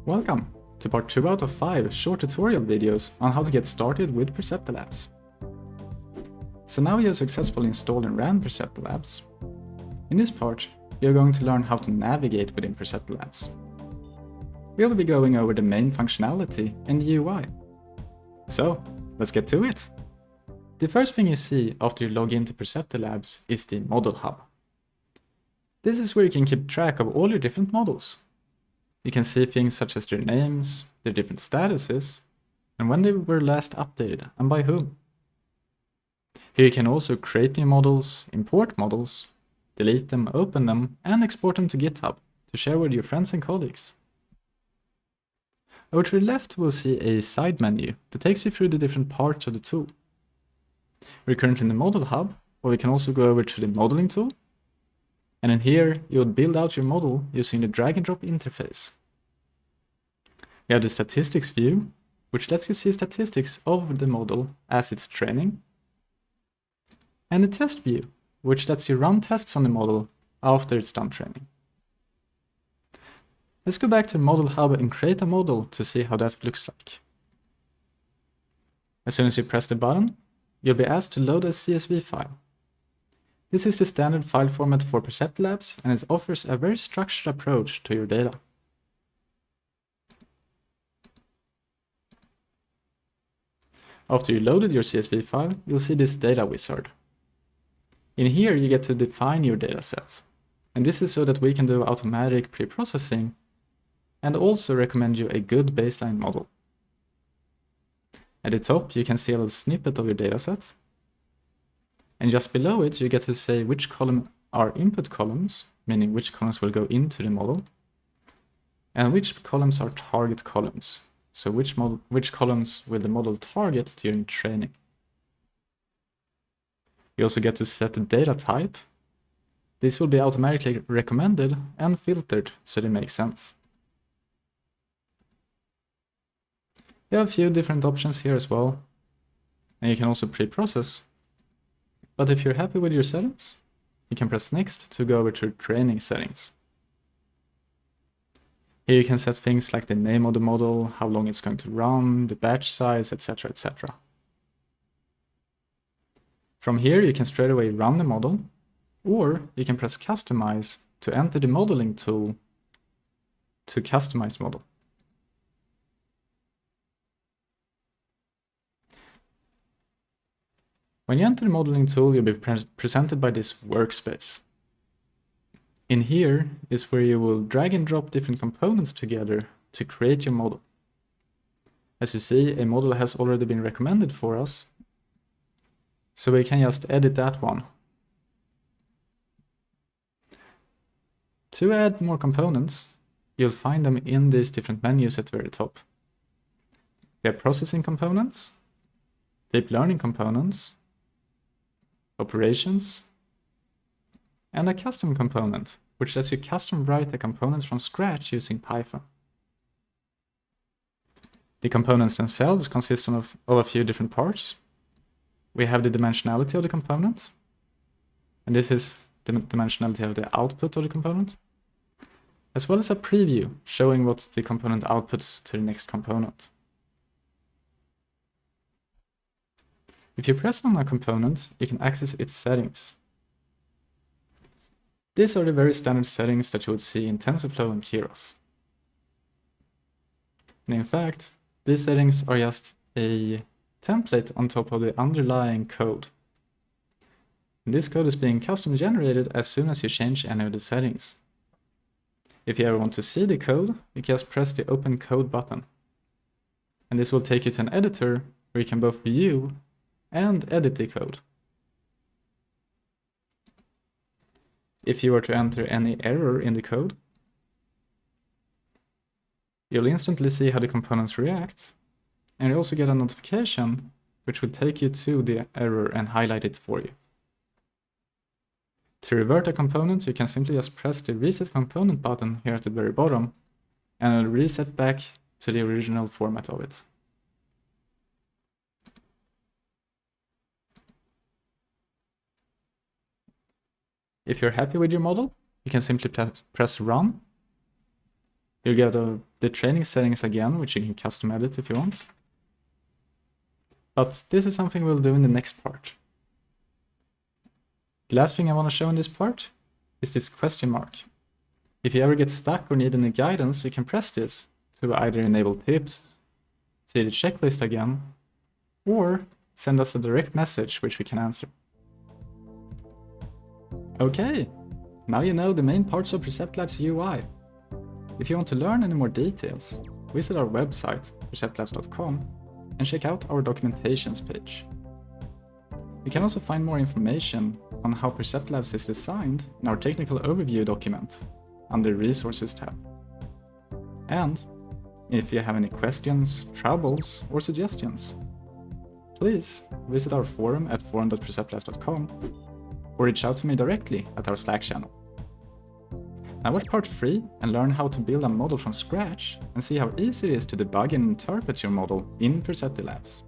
Welcome to part 2 out of 5 short tutorial videos on how to get started with PerceptiLabs. So now you have successfully installed and ran PerceptiLabs. In this part, you're going to learn how to navigate within PerceptiLabs. We'll be going over the main functionality and the UI. So, let's get to it! The first thing you see after you log into PerceptiLabs is the Model Hub. This is where you can keep track of all your different models. You can see things such as their names, their different statuses, and when they were last updated and by whom. Here you can also create new models, import models, delete them, open them, and export them to GitHub to share with your friends and colleagues. Over to the left we'll see a side menu that takes you through the different parts of the tool. We're currently in the Model Hub, but we can also go over to the Modeling tool. And in here, you would build out your model using the drag and drop interface. We have the statistics view, which lets you see statistics of the model as it's training. And the test view, which lets you run tests on the model after it's done training. Let's go back to Model Hub and create a model to see how that looks like. As soon as you press the button, you'll be asked to load a CSV file. This is the standard file format for PerceptiLabs, and it offers a very structured approach to your data. After you loaded your CSV file, you'll see this data wizard. In here you get to define your dataset, and this is so that we can do automatic pre-processing and also recommend you a good baseline model. At the top you can see a little snippet of your dataset. And just below it, you get to say which column are input columns, meaning which columns will go into the model, and which columns are target columns, so which columns will the model target during training. You also get to set the data type. This will be automatically recommended and filtered so they make sense. You have a few different options here as well, and you can also pre-process. But if you're happy with your settings, you can press next to go over to training settings. Here you can set things like the name of the model, how long it's going to run, the batch size, etc, etc. From here you can straight away run the model, or you can press customize to enter the modeling tool to customize model. When you enter the modeling tool, you'll be presented by this workspace. In here is where you will drag and drop different components together to create your model. As you see, a model has already been recommended for us, so we can just edit that one. To add more components, you'll find them in these different menus at the very top. We have processing components, deep learning components, operations, and a custom component, which lets you custom write the components from scratch using Python. The components themselves consist of a few different parts. We have the dimensionality of the component, and this is the dimensionality of the output of the component, as well as a preview showing what the component outputs to the next component. If you press on a component, you can access its settings. These are the very standard settings that you would see in TensorFlow and Keras. And in fact, these settings are just a template on top of the underlying code. And this code is being custom generated as soon as you change any of the settings. If you ever want to see the code, you can just press the Open Code button. And this will take you to an editor where you can both view and edit the code. If you were to enter any error in the code, you'll instantly see how the components react, and you also get a notification which will take you to the error and highlight it for you. To revert a component, you can simply just press the Reset Component button here at the very bottom, and it'll reset back to the original format of it. If you're happy with your model, you can simply press Run, You'll get the training settings again, which you can custom edit if you want. But this is something we'll do in the next part. The last thing I want to show in this part is this question mark. If you ever get stuck or need any guidance, you can press this to either enable tips, see the checklist again, or send us a direct message which we can answer. Okay, now you know the main parts of PerceptiLabs UI. If you want to learn any more details, visit our website, PerceptiLabs.com, and check out our documentations page. You can also find more information on how PerceptiLabs is designed in our technical overview document under the Resources tab. And if you have any questions, troubles, or suggestions, please visit our forum at forum.perceptlabs.com or reach out to me directly at our Slack channel. Now watch part 3 and learn how to build a model from scratch and see how easy it is to debug and interpret your model in PerceptiLabs.